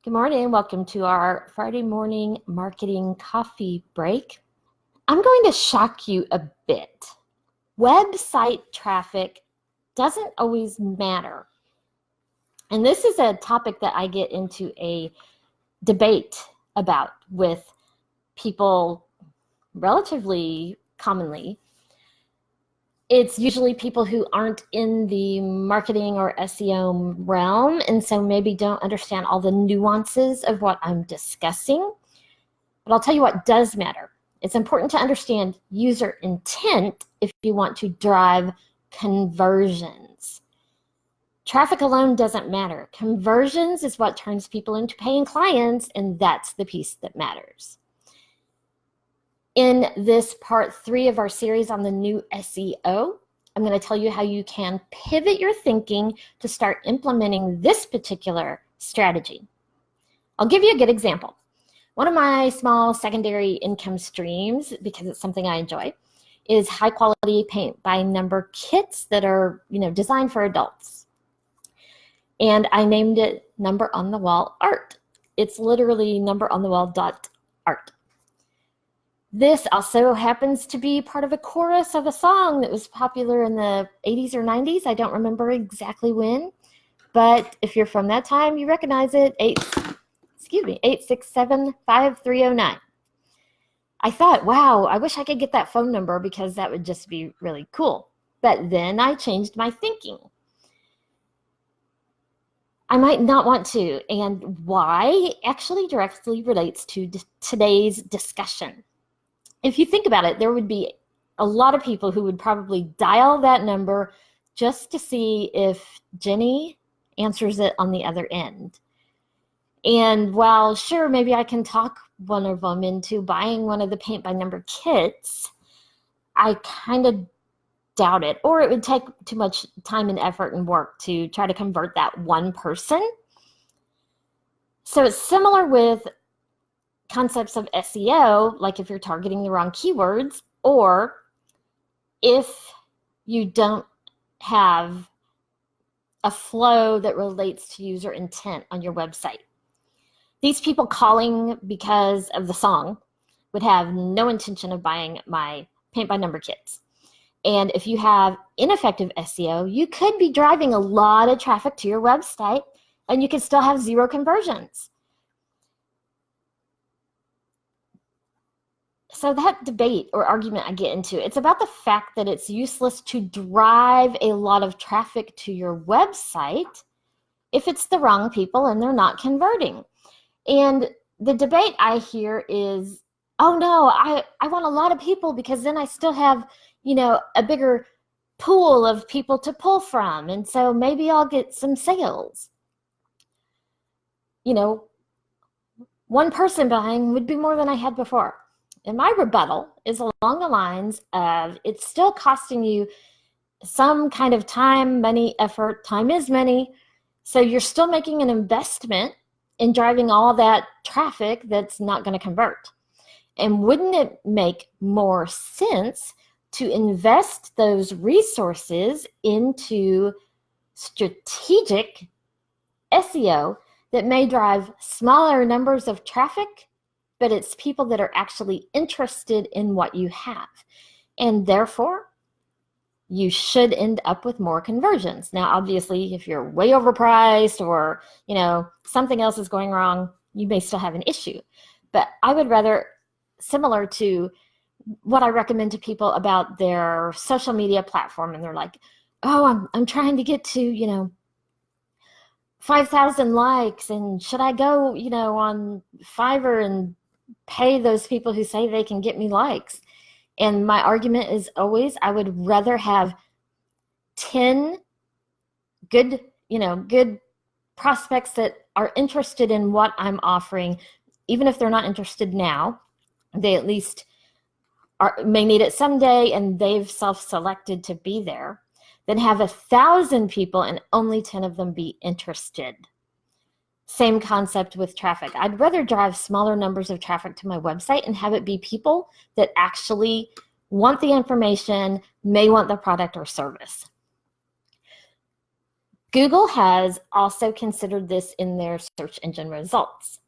Good morning. Welcome to our Friday morning marketing coffee break. I'm going to shock you a bit. Website traffic doesn't always matter. And this is a topic that I get into a debate about with people relatively commonly. It's usually people who aren't in the marketing or SEO realm, and so maybe don't understand all the nuances of what I'm discussing. But I'll tell you what does matter. It's important to understand user intent if you want to drive conversions. Traffic alone doesn't matter. Conversions is what turns people into paying clients, and that's the piece that matters. In this part 3 of our series on the new SEO, I'm going to tell you how you can pivot your thinking to start implementing this particular strategy. I'll give you a good example. One of my small secondary income streams, because it's something I enjoy, is high quality paint by number kits that are, designed for adults. And I named it Number on the Wall Art. It's literally numberonthewall.art. This also happens to be part of a chorus of a song that was popular in the 80s or 90s. I don't remember exactly when, but if you're from that time, you recognize it. 867-5309. I thought, wow, I wish I could get that phone number because that would just be really cool. But then I changed my thinking. I might not want to, and why actually directly relates to today's discussion. If you think about it, there would be a lot of people who would probably dial that number just to see if Jenny answers it on the other end. And while sure, maybe I can talk one of them into buying one of the paint by number kits, I kind of doubt it, or it would take too much time and effort and work to try to convert that one person. So it's similar with concepts of SEO, like if you're targeting the wrong keywords, or if you don't have a flow that relates to user intent on your website. These people calling because of the song would have no intention of buying my paint by number kits. And if you have ineffective SEO, you could be driving a lot of traffic to your website and you could still have 0 conversions. So that debate or argument I get into, it's about the fact that it's useless to drive a lot of traffic to your website if it's the wrong people and they're not converting. And the debate I hear is, oh no, I want a lot of people because then I still have, a bigger pool of people to pull from. And so maybe I'll get some sales. One person buying would be more than I had before. And my rebuttal is along the lines of it's still costing you some kind of time, money, effort. Time is money. So you're still making an investment in driving all that traffic that's not going to convert. And wouldn't it make more sense to invest those resources into strategic SEO that may drive smaller numbers of traffic, but it's people that are actually interested in what you have. And therefore, you should end up with more conversions. Now, obviously, if you're way overpriced or, something else is going wrong, you may still have an issue. But I would rather, similar to what I recommend to people about their social media platform, and they're like, oh, I'm trying to get to, 5,000 likes, and should I go, on Fiverr and pay those people who say they can get me likes? And my argument is always, I would rather have 10 good prospects that are interested in what I'm offering, even if they're not interested now, they at least may need it someday and they've self-selected to be there, than have 1,000 people and only 10 of them be interested. Same concept with traffic. I'd rather drive smaller numbers of traffic to my website and have it be people that actually want the information, may want the product or service. Google has also considered this in their search engine results.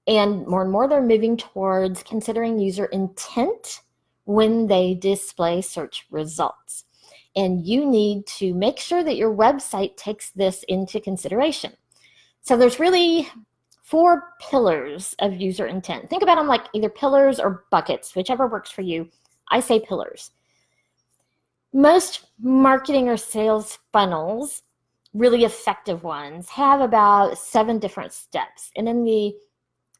And more they're moving towards considering user intent when they display search results. And you need to make sure that your website takes this into consideration. So there's really 4 pillars of user intent. Think about them like either pillars or buckets, whichever works for you. I say pillars. Most marketing or sales funnels, really effective ones, have about 7 different steps. And in the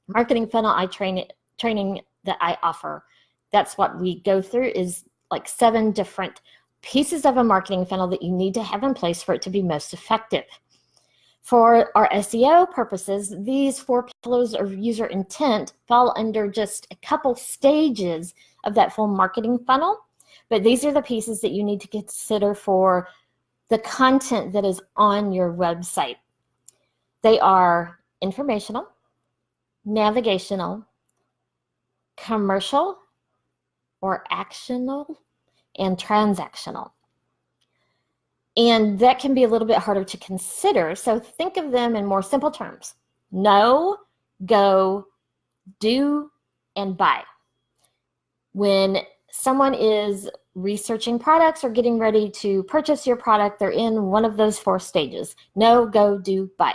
marketing funnel training that I offer, that's what we go through, is like 7 different pieces of a marketing funnel that you need to have in place for it to be most effective. For our SEO purposes, these 4 pillars of user intent fall under just a couple stages of that full marketing funnel, but these are the pieces that you need to consider for the content that is on your website. They are informational, navigational, commercial or actionable, and transactional. And that can be a little bit harder to consider. So think of them in more simple terms. Know, go, do, and buy. When someone is researching products or getting ready to purchase your product, they're in one of those 4 stages. Know, go, do, buy.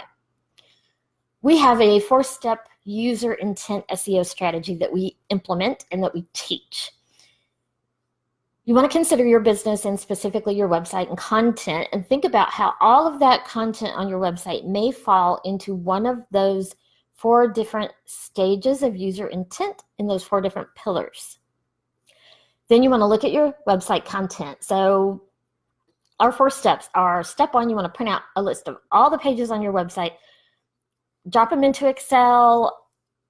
We have a 4-step user intent SEO strategy that we implement and that we teach. You want to consider your business and specifically your website and content, and think about how all of that content on your website may fall into one of those 4 different stages of user intent in those 4 different pillars. Then you want to look at your website content. So our 4 steps are: step 1, you want to print out a list of all the pages on your website, drop them into Excel.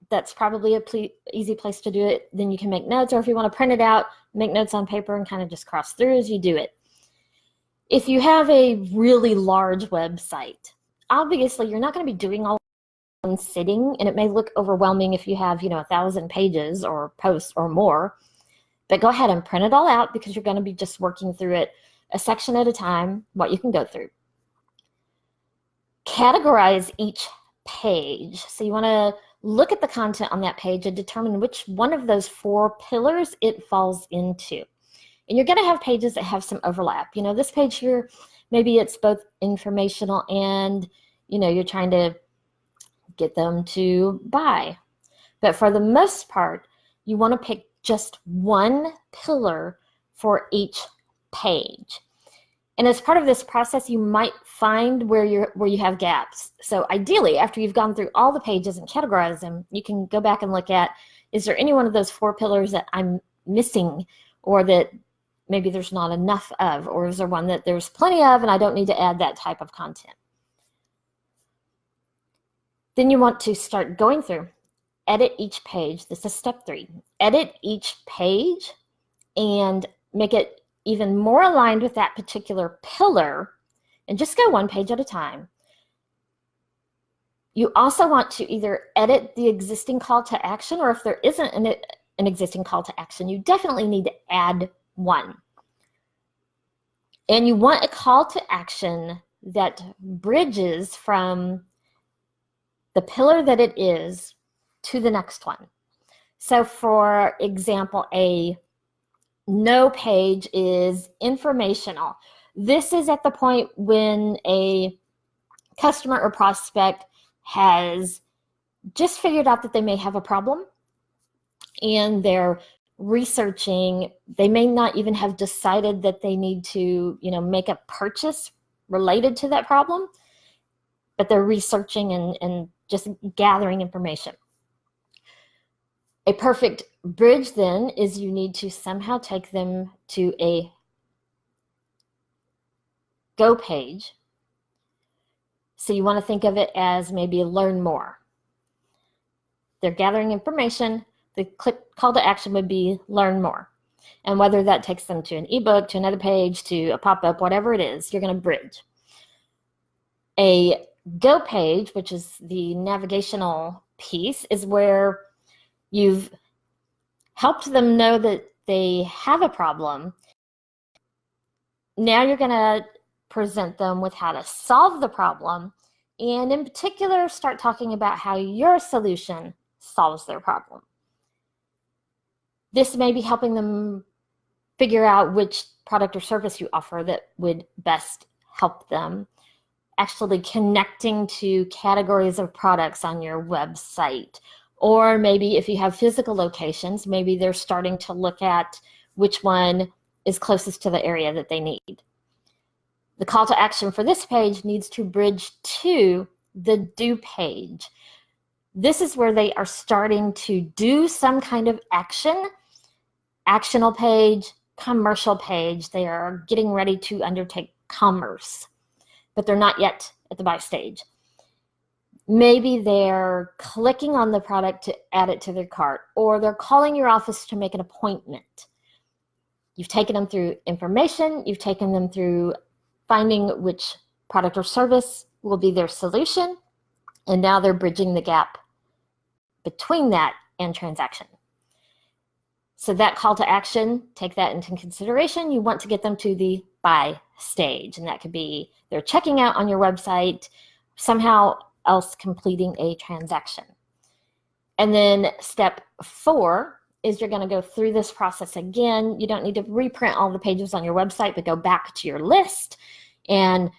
That's probably an easy place to do it. Then you can make notes, or if you want to print it out, make notes on paper and kind of just cross through as you do it. If you have a really large website, obviously you're not going to be doing all in one sitting, and it may look overwhelming if you have, 1,000 pages or posts or more. But go ahead and print it all out, because you're going to be just working through it a section at a time, what you can go through. Categorize each page. So you want to look at the content on that page and determine which one of those 4 pillars it falls into. And you're going to have pages that have some overlap. This page here, maybe it's both informational and, you're trying to get them to buy. But for the most part, you want to pick just one pillar for each page. And as part of this process, you might find where you have gaps. So ideally, after you've gone through all the pages and categorized them, you can go back and look at, is there any one of those 4 pillars that I'm missing, or that maybe there's not enough of, or is there one that there's plenty of and I don't need to add that type of content? Then you want to start going through, edit each page. This is step 3. Edit each page and make it even more aligned with that particular pillar, and just go one page at a time. You also want to either edit the existing call to action, or if there isn't an existing call to action, you definitely need to add one. And you want a call to action that bridges from the pillar that it is to the next one. So for example, a no page is informational. This is at the point when a customer or prospect has just figured out that they may have a problem, and they're researching. They may not even have decided that they need to, make a purchase related to that problem, but they're researching and just gathering information. A perfect bridge then is you need to somehow take them to a go page. So you want to think of it as maybe learn more. They're gathering information. The call to action would be learn more. And whether that takes them to an ebook, to another page, to a pop-up, whatever it is, you're going to bridge. A go page, which is the navigational piece, is where you've helped them know that they have a problem. Now you're going to present them with how to solve the problem, and in particular, start talking about how your solution solves their problem. This may be helping them figure out which product or service you offer that would best help them. Actually connecting to categories of products on your website. Or maybe if you have physical locations, maybe they're starting to look at which one is closest to the area that they need. The call to action for this page needs to bridge to the do page. This is where they are starting to do some kind of action, actional page, commercial page. They are getting ready to undertake commerce, but they're not yet at the buy stage. Maybe they're clicking on the product to add it to their cart, or they're calling your office to make an appointment. You've taken them through information, you've taken them through finding which product or service will be their solution, and now they're bridging the gap between that and transaction. So that call to action, take that into consideration. You want to get them to the buy stage, and that could be they're checking out on your website, somehow else completing a transaction. And then step 4 is you're going to go through this process again. You don't need to reprint all the pages on your website, but go back to your list and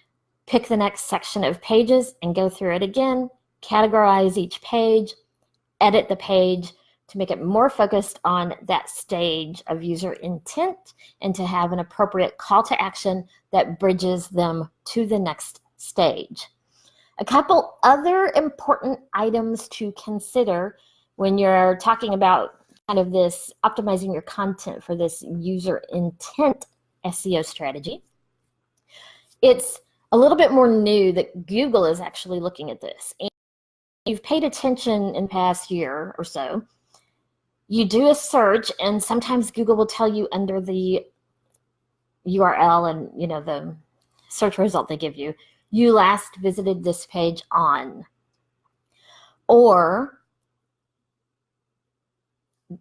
pick the next section of pages and go through it again, categorize each page, edit the page to make it more focused on that stage of user intent and to have an appropriate call to action that bridges them to the next stage. A couple other important items to consider when you're talking about kind of this optimizing your content for this user intent SEO strategy. It's a little bit more new that Google is actually looking at this. And you've paid attention in the past year or so. You do a search, and sometimes Google will tell you under the URL and the search result they give you, you last visited this page on. Or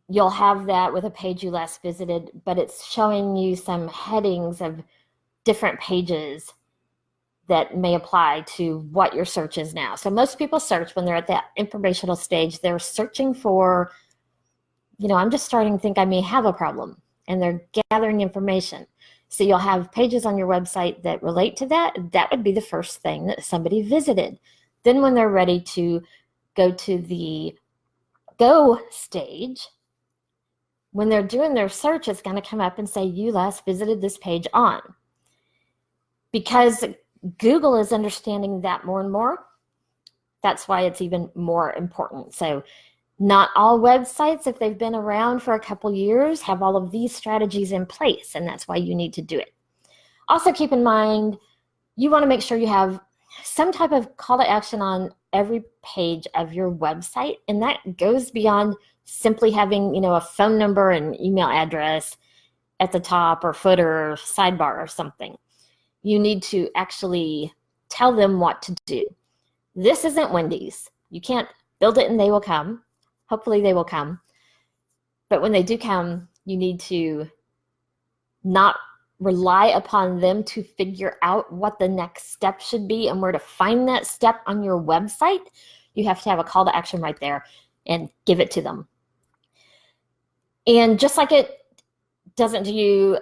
you'll have that with a page you last visited, but it's showing you some headings of different pages that may apply to what your search is now. So most people search when they're at that informational stage. They're searching for, I'm just starting to think I may have a problem, and they're gathering information. So you'll have pages on your website that relate to that. That would be the first thing that somebody visited. Then when they're ready to go to the go stage, when they're doing their search, it's going to come up and say, you last visited this page on. Because Google is understanding that more and more, that's why it's even more important. So not all websites, if they've been around for a couple years, have all of these strategies in place, and that's why you need to do it. Also keep in mind, you want to make sure you have some type of call to action on every page of your website, and that goes beyond simply having, a phone number and email address at the top or footer or sidebar or something. You need to actually tell them what to do. This isn't Wendy's. You can't build it and they will come. Hopefully they will come. But when they do come, you need to not rely upon them to figure out what the next step should be and where to find that step on your website. You have to have a call to action right there and give it to them. And just like it doesn't do you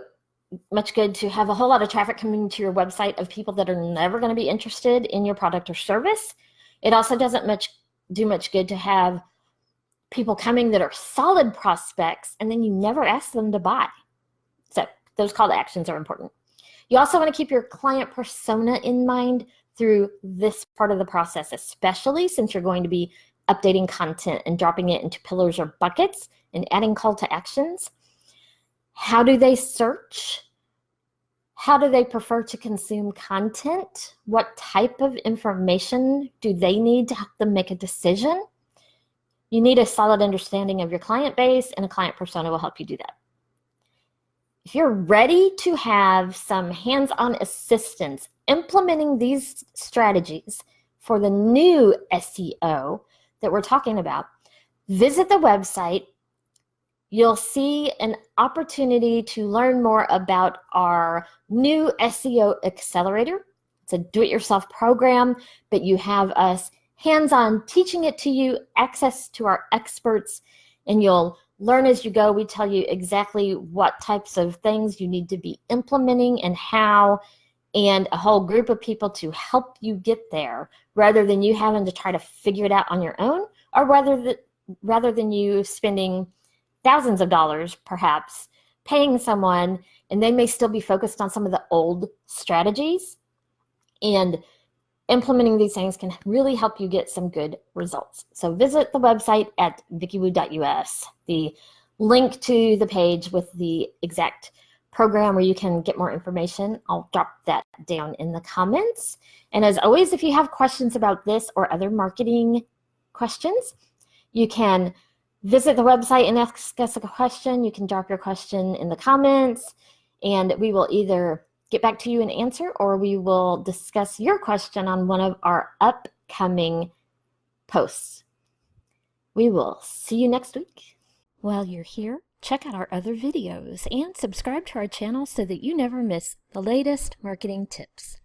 much good to have a whole lot of traffic coming to your website of people that are never going to be interested in your product or service, it also doesn't do much good to have people coming that are solid prospects and then you never ask them to buy. So those call to actions are important. You also want to keep your client persona in mind through this part of the process, especially since you're going to be updating content and dropping it into pillars or buckets and adding call to actions. How do they search? How do they prefer to consume content? What type of information do they need to help them make a decision? You need a solid understanding of your client base, and a client persona will help you do that. If you're ready to have some hands-on assistance implementing these strategies for the new SEO that we're talking about, visit the website you'll see an opportunity to learn more about our new SEO Accelerator. It's a do-it-yourself program, but you have us hands-on teaching it to you, access to our experts, and you'll learn as you go. We tell you exactly what types of things you need to be implementing and how, and a whole group of people to help you get there, rather than you having to try to figure it out on your own, or rather than you spending thousands of dollars perhaps paying someone, and they may still be focused on some of the old strategies. And implementing these things can really help you get some good results. So visit the website at vickiwoo.us. The link to the page with the exact program where you can get more information, I'll drop that down in the comments. And as always, if you have questions about this or other marketing questions, you can visit the website and ask us a question. You can drop your question in the comments, and we will either get back to you and answer, or we will discuss your question on one of our upcoming posts. We will see you next week. While you're here, check out our other videos and subscribe to our channel so that you never miss the latest marketing tips.